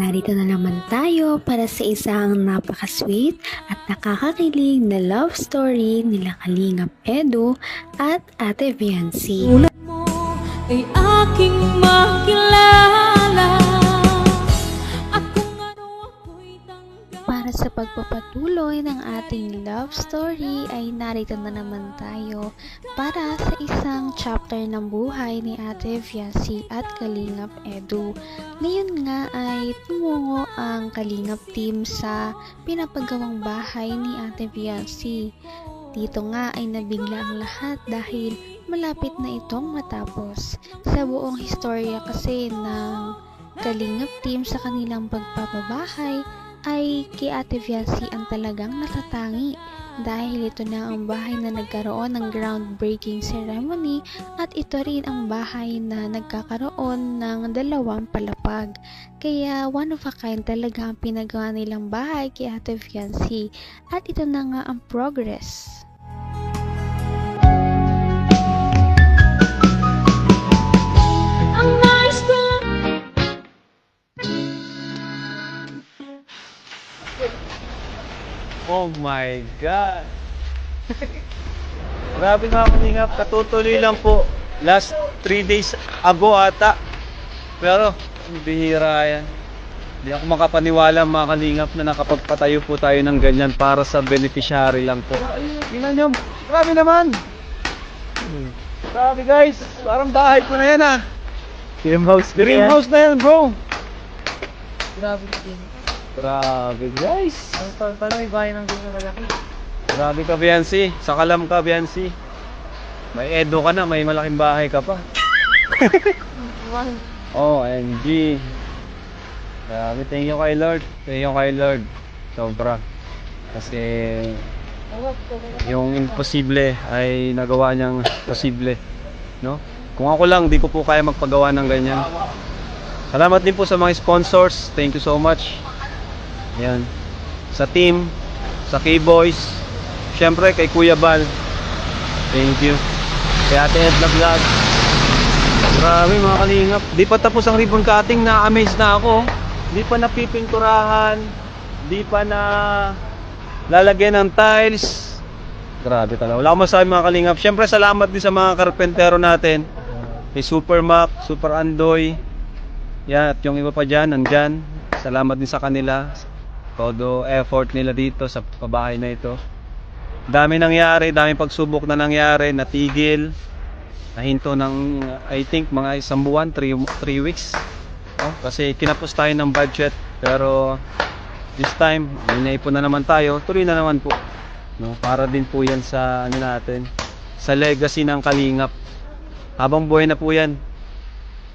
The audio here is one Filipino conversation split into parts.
narito na naman tayo para sa isang napaka-sweet at nakakakilig na love story nila Kalingap Edu at Ate Viancy. Ulat mo ay aking makilala. Para sa pagpapatuloy ng ating love story ay narito na naman tayo para sa isang chapter ng buhay ni Ate Viancy at Kalingap Edu. Ngayon nga ay tumungo ang Kalingap team sa pinapagawang bahay ni Ate Viancy. Dito nga ay nabigla ang lahat dahil malapit na itong matapos. Sa buong historya kasi ng Kalingap team sa kanilang pagpapabahay ay kay Ate Viancy ang talagang natatangi dahil ito na ang bahay na nagkaroon ng groundbreaking ceremony at ito rin ang bahay na nagkakaroon ng 2 palapag. Kaya one of a kind talaga ang pinagawa nilang bahay kay Ate Viancy at ito na nga ang progress. Oh my God! Grabe mga Kalingap, katutuloy lang po. Last 3 days ago ata. Pero, bihira yan. Hindi ako makapaniwala mga Kalingap na nakapagpatayo po tayo ng ganyan para sa beneficiary lang po. Tingnan nyo, grabe naman! Grabe guys, parang bahay ko na yan ah. Dream house na yan bro. Grabe din. Grabe guys. Paano may bahay ng gusto malaki? Grabe ka Viancy, sakalam ka Viancy. May Edo ka na, may malaking bahay ka pa. OMG. Grabe, thank you kay Lord. Thank you kay Lord. Sobra. Kasi yung imposible ay nagawa niyang posible, no? Kung ako lang, di ko po kaya magpagawa ng ganyan. Salamat din po sa mga sponsors. Thank you so much. Yan. Sa team, sa K-Boys, syempre kay Kuya Bal. Thank you. Kay Ate Edna Vlog. Grabe mga Kalingap. Di pa tapos ang ribbon cutting, na-amaze na ako. Di pa napipinturahan. Di pa na lalagyan ng tiles. Grabe talaga. Wala akong masabi mga Kalingap. Syempre salamat din sa mga karpentero natin. Kay Super Mac, Super Andoy. Yan, at yung iba pa dyan, nandyan. Salamat din sa kanila. Todo effort nila dito sa pabahay na ito. Dami nangyari, dami pagsubok na nangyari, natigil. Nahinto ng, I think, mga 1 buwan, 3 weeks. Oh, kasi kinapos tayo ng budget. Pero, this time, may naipon na naman tayo. Tuloy na naman po. No, para din po yan sa, ano natin, sa legacy ng Kalingap. Habang buhay na po yan,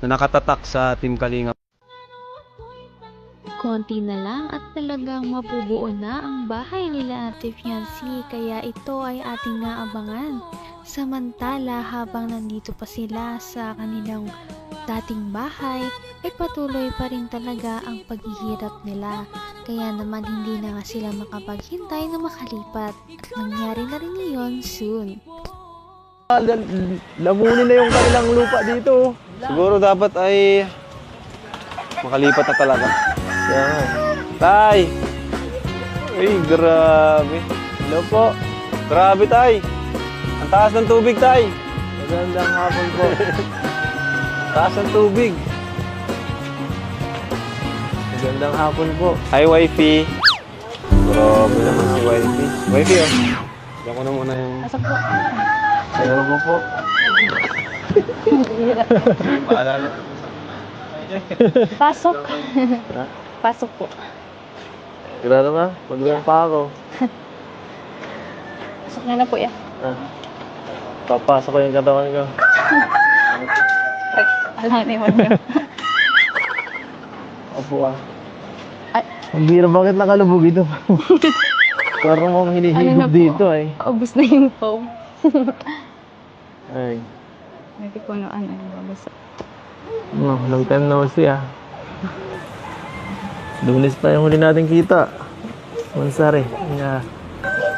na nakatatak sa Team Kalingap. Konti na lang at talagang mabubuo na ang bahay nila Ate Viancy, kaya ito ay ating naabangan. Samantala habang nandito pa sila sa kanilang dating bahay, ay patuloy pa rin talaga ang paghihirap nila. Kaya naman hindi na nga sila makapaghintay na makalipat at nangyari na rin iyon soon. Lamunin na yung kanilang lupa dito. Siguro dapat ay makalipat na talaga. Yan. Tay! Uy, grabe. Hello po. Grabe, Tay. Ang taas ng tubig, Tay. Magandang hapon po. Taas ng tubig. Magandang hapon po. Hi, wifey. Grabe naman si wifey. Wifey, oh. Diyan ko na muna yung... Pasok po. Hello po. Paalala. Pasok. Pasok po. Grado ba? Maglang pa ako. Pasok na po yan. Papasok ko yung katawan ko. Alam na yun nyo. Opo ah. Ay, Ang bira, bakit nakalubog ito? Parang mong hinihigop dito ay. ubus na yung foam. Ay. Hindi ko ano yung babasa. Long time no see ah. Lunes pa yung huli natin kita. Mansari. Yeah.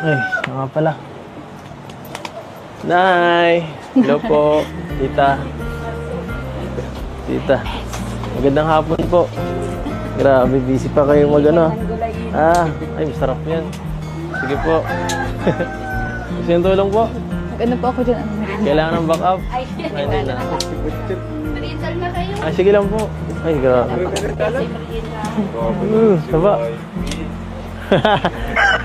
Ay, nga pala. Nay! Hello po, tita. Tita. Magandang hapon po. Grabe, busy pa kayo mag ano. Ay, masarap yan. Sige po. Gusto yung tulong po? Ano po ako dyan? Ano meron? Kailangan ng backup? Ay, hindi na. Ay, sige lang po. Ay, grabe. Saba.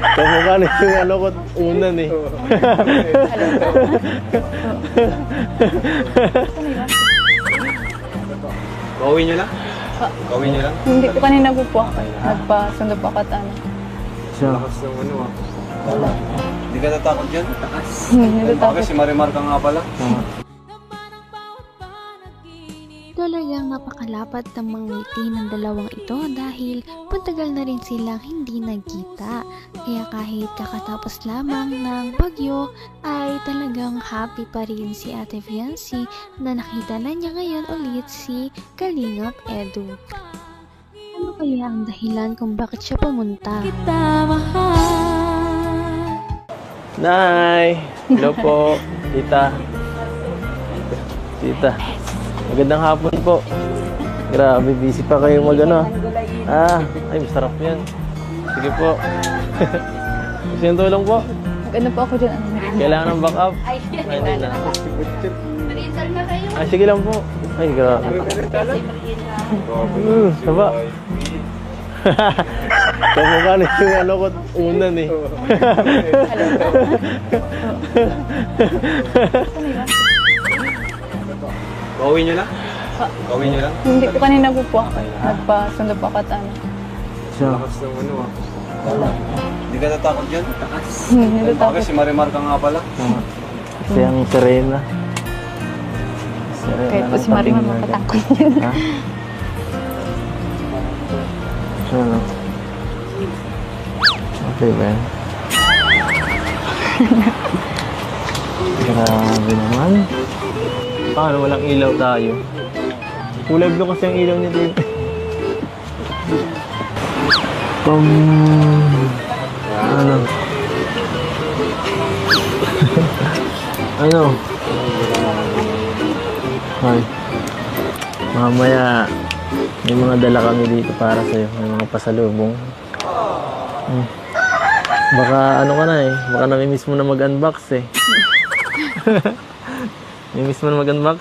Kamukha na yung ano ko unan eh. Gawin nyo lang? Gawin nyo lang? Hindi ko kanina po. Nagpasundo po ako at ano. Siya. Lakas ng ano ah. Hindi ka natakot dyan? Hindi Bakit si Marimar ka nga pala? Talagang napakalapat ng mga ngiti ng dalawang ito dahil matagal na rin silang hindi nagkita. Kaya kahit kakatapos lamang ng bagyo ay talagang happy pa rin si Ate Fiancy na nakita na niya ngayon ulit si Kalingap Edu. Ano kaya ang dahilan kung bakit siya pumunta? Kita mahal. Nay! Hello po. Tita. Tita. Magandang hapon po. Grabe, busy pa kayo mag ano. Ay, masarap yan. Sige po. Gusto yung tulong po? Ano po ako dyan? Ano meron? Kailangan ng backup? Ay, hindi na. Ay, sige lang po. Ay, grabe. Saba. Kamukha na yung ano ko unan eh. Gawin nyo lang? Gawin nyo lang? Hindi ko kanina po. Nagpasundo po ako at ano. Siya. Lakas ng ano ah. Hindi ka natakot dyan? Hindi Bakit si Marimar ka nga pala? Kasi ang Serena. Kahit po ng si Marimar pating na- makatakot yun. Ha? Siya no? Okay ba yan? Grabe naman. Paano walang ilaw tayo? Kulay blue kasi ang ilaw niya dito. Ano? Ano? Hoy. Mamaya may mga dala kami dito para sa'yo. May mga pasalubong. Baka ano ka na eh. Baka namimiss mo na mag-unbox eh. Namimiss mo na mag-unbox?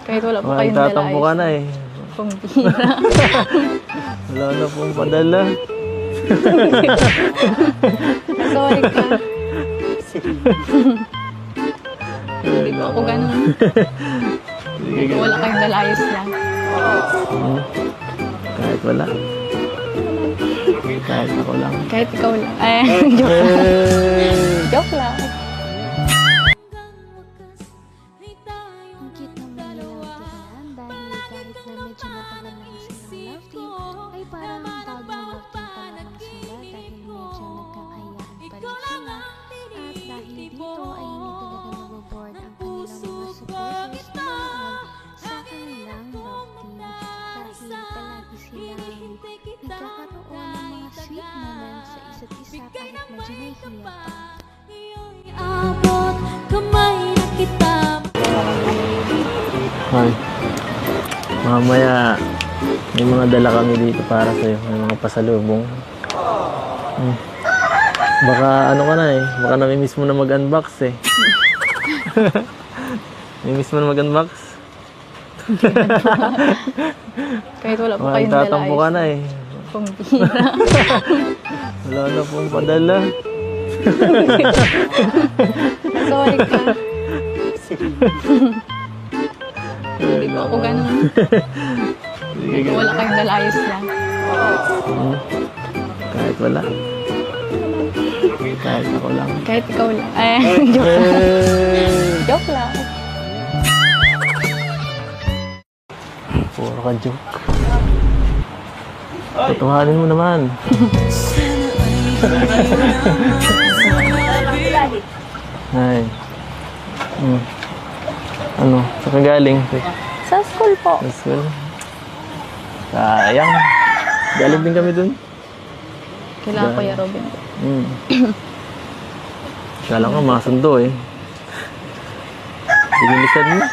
Kahit wala po Baka kayong dala. tatampo ka na eh. Pambira. Wala na pong padala. Sorry ka. Hindi po ako ganun. Sige, Wala kayong dala, ayos lang. Kahit wala. Kahit ako lang. Kahit ikaw lang. Joke lang. Joke lang. Ang cute naman nilang tignan dahil kahit na medyo matagal na silang love team ay parang bagong love team pa naman sila dahil medyo nagkakayahan pa rin sila at dahil dito ay hindi talaga naboboard ang kanilang mga supporters na nanonood sa kanilang love team dahil palagi silang nagkakaroon ng mga sweet moments sa isa't isa kahit medyo nahihiya pa. Abot kamay na kita. Hoy. Mamaya may mga dala kami dito para sa'yo. May mga pasalubong. Baka ano ka na eh. Baka namimiss mo na mag-unbox eh. Namimiss mo na mag-unbox? Kahit wala po Baka kayong dala, tatampo ka ayos na lang. eh. Pambira. Wala na pong padala. Sorry ka. Hindi po ako ganun. Sige, Wala kayong dala, ayos lang. kahit wala. Kahit ako lang. Kahit ikaw lang. Joke lang. Joke lang. Puro ka joke. Tutuhanin mo naman. Ay. Ano? Saan ka galing? Sa school po. Sa school? Sayang. Galing din kami dun. Kailangan ko ya Robin. Kala ko masundo eh. Bilisan mo.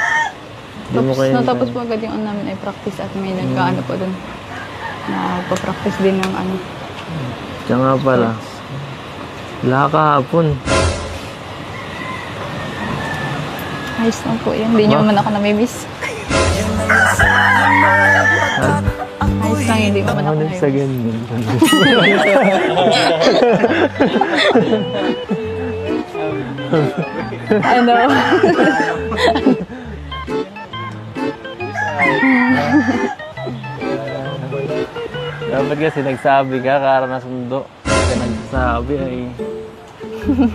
Di mo kayo Natapos po agad yung ano namin ay practice at may nagkaano po dun. Nagpa-practice din ng ano. Siya nga pala. Wala kahapon. Ayos lang po yun. Hindi nyo man ako namimiss. Ayos lang, hindi mo man ako Ano sa namimiss. ganyan? Ano? Dapat kasi nagsabi ka, kara na sundo. Kaya nagsasabi ay...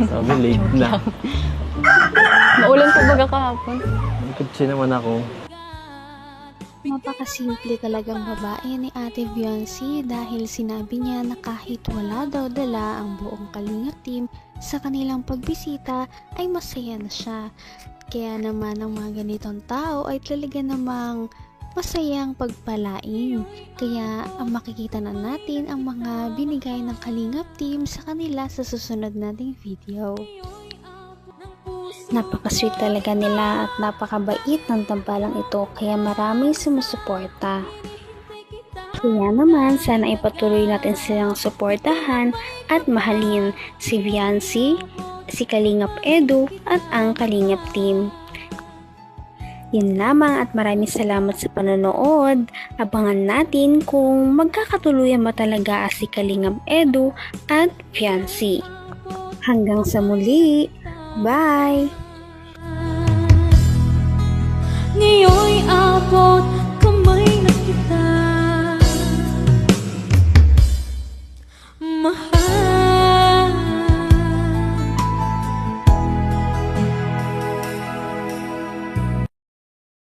Sabi, late na. Maulan po baga kahapon. Kutsi naman ako. Napakasimple talagang babae ni Ate Viancy dahil sinabi niya na kahit wala daw dala ang buong Kalingap team sa kanilang pagbisita ay masaya na siya. Kaya naman ang mga ganitong tao ay talaga namang masayang pagpalain. Kaya ang makikita na natin ang mga binigay ng Kalingap team sa kanila sa susunod nating video. Napaka-sweet talaga nila at napakabait ng tambalang ito kaya maraming sumusuporta. Kaya naman sana ipatuloy natin silang suportahan at mahalin si Viancy, si Kalingap Edu at ang Kalingap team. Yun lamang at maraming salamat sa panonood. Abangan natin kung magkakatuluyan ba talaga si Kalingap Edu at Viancy. Hanggang sa muli! Bye! Ngayon'y abot kamay na kita, mahal.